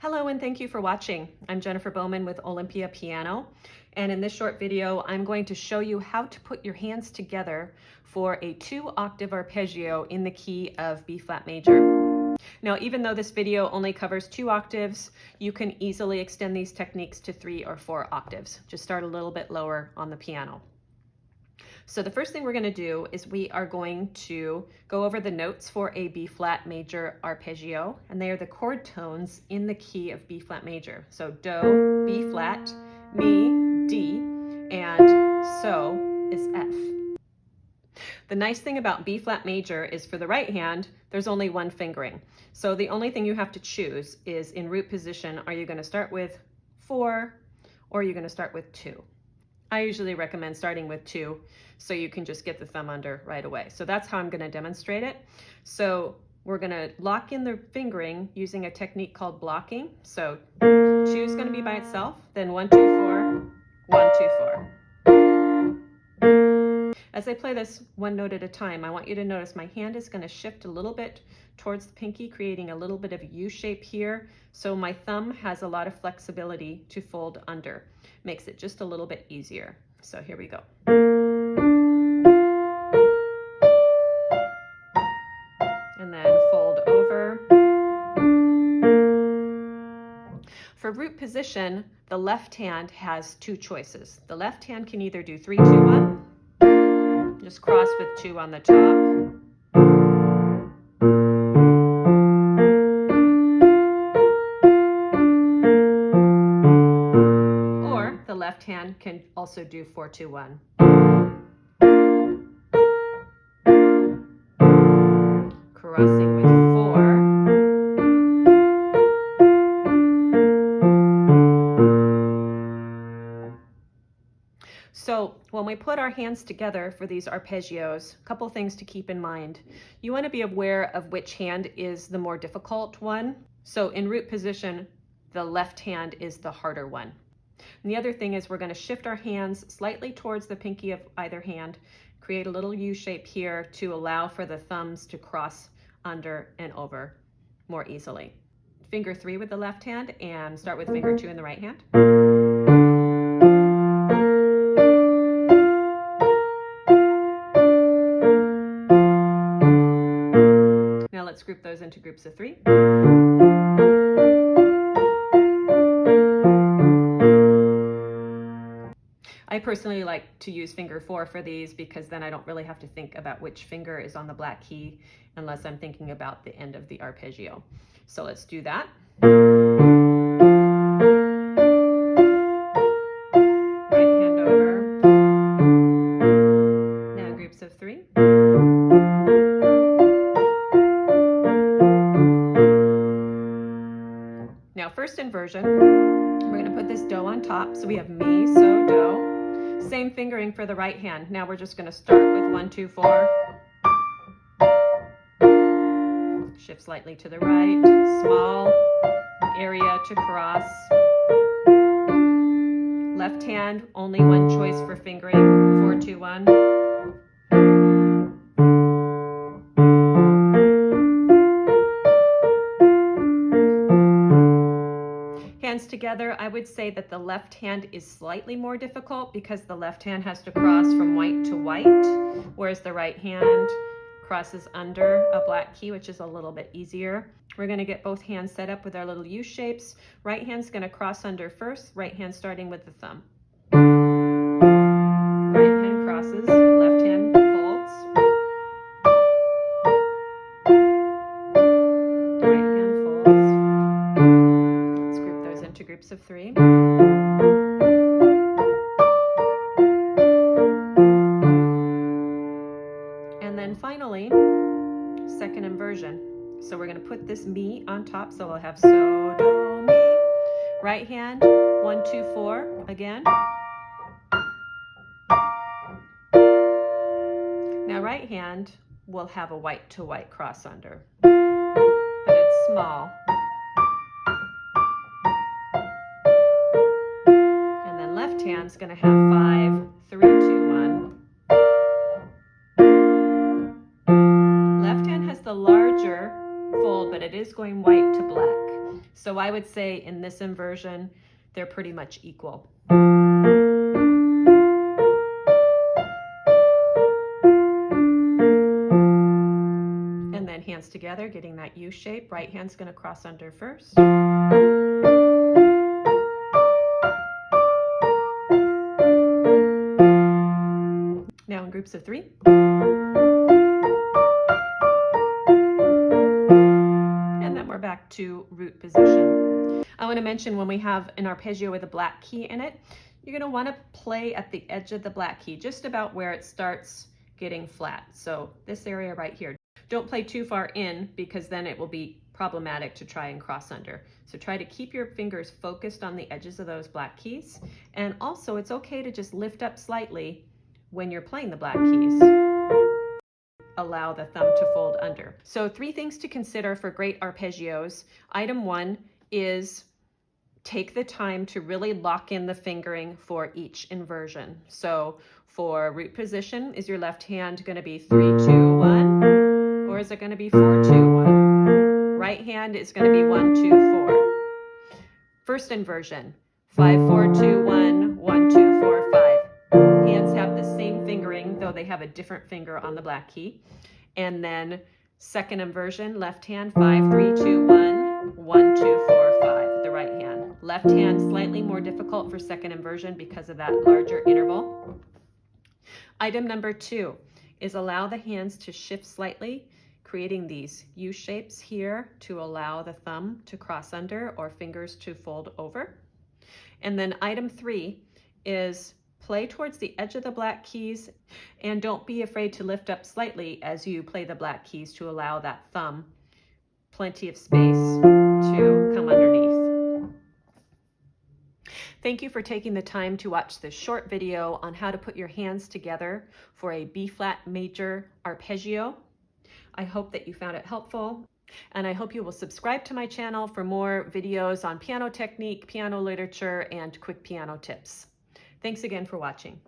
Hello and thank you for watching. I'm Jennifer Bowman with Olympia Piano, and in this short video I'm going to show you how to put your hands together for a 2-octave arpeggio in the key of B flat major. Now, even though this video only covers 2 octaves, you can easily extend these techniques to 3 or 4 octaves. Just start a little bit lower on the piano. So the first thing we're going to do is we are going to go over the notes for a B flat major arpeggio, and they are the chord tones in the key of B flat major. So do, B flat, mi, D, and so is F. The nice thing about B flat major is for the right hand, there's only one fingering. So the only thing you have to choose is in root position, are you going to start with 4 or are you going to start with 2? I usually recommend starting with 2 so you can just get the thumb under right away. So that's how I'm going to demonstrate it. So we're going to lock in the fingering using a technique called blocking. So 2 is going to be by itself, then 1, 2, 4, 1, 2, 4. As I play this one note at a time, I want you to notice my hand is going to shift a little bit towards the pinky, creating a little bit of a U shape here. So my thumb has a lot of flexibility to fold under. Makes it just a little bit easier. So here we go. And then fold over. For root position, the left hand has 2 choices. The left hand can either do 3, 2, 1, just cross with 2 on the top. The left hand can also do 4, 2, 1. Crossing with 4. So when we put our hands together for these arpeggios, a couple things to keep in mind. You want to be aware of which hand is the more difficult one. So in root position, the left hand is the harder one. And the other thing is we're going to shift our hands slightly towards the pinky of either hand, create a little U shape here to allow for the thumbs to cross under and over more easily. Finger 3 with the left hand and start with finger 2 in the right hand. Now let's group those into groups of 3. I personally like to use finger 4 for these because then I don't really have to think about which finger is on the black key unless I'm thinking about the end of the arpeggio. So let's do that. Right hand over. Now groups of 3. Now first inversion, we're going to put this do on top. So we have mi, so, do. Same fingering for the right hand. Now we're just going to start with 1, 2, 4. Shift slightly to the right. Small area to cross. Left hand, only one choice for fingering. 4, 2, 1. Hands together, I would say that the left hand is slightly more difficult because the left hand has to cross from white to white, whereas the right hand crosses under a black key, which is a little bit easier. We're going to get both hands set up with our little U shapes. Right hand's going to cross under first, right hand starting with the thumb. Right hand crosses, left hand folds. Right hand folds. Let's group those into groups of 3. And then finally, second inversion. So we're going to put this mi on top. So we'll have so, do, mi. Right hand, 1, 2, 4 again. Now right hand will have a white to white cross under, but it's small. And then left hand's going to have 5, 3, 2, 1. Left hand has the larger fold, but it is going white to black. So I would say in this inversion, they're pretty much equal. And then hands together, getting that U shape. Right hand's going to cross under first. Now in groups of 3. And then we're back to root position. I want to mention when we have an arpeggio with a black key in it, you're going to want to play at the edge of the black key, just about where it starts getting flat. So this area right here. Don't play too far in because then it will be problematic to try and cross under. So try to keep your fingers focused on the edges of those black keys. And also it's okay to just lift up slightly when you're playing the black keys. Allow the thumb to fold under. So 3 things to consider for great arpeggios. Item 1 is take the time to really lock in the fingering for each inversion. So for root position, is your left hand going to be 3, 2, 1? Or is it going to be 4, 2, 1? Right hand is going to be 1, 2, 4. First inversion, 5, 4, 2, 1, 1, 2, 4, 5. Hands have the same fingering, though they have a different finger on the black key. And then second inversion, left hand, 5, 3, 2, 1, 1, 2, 4, 5, the right hand. Left hand, slightly more difficult for second inversion because of that larger interval. Item number 2 is allow the hands to shift slightly, creating these U shapes here to allow the thumb to cross under or fingers to fold over. And then item 3 is play towards the edge of the black keys and don't be afraid to lift up slightly as you play the black keys to allow that thumb plenty of space to come underneath. Thank you for taking the time to watch this short video on how to put your hands together for a B-flat major arpeggio. I hope that you found it helpful, and I hope you will subscribe to my channel for more videos on piano technique, piano literature, and quick piano tips. Thanks again for watching.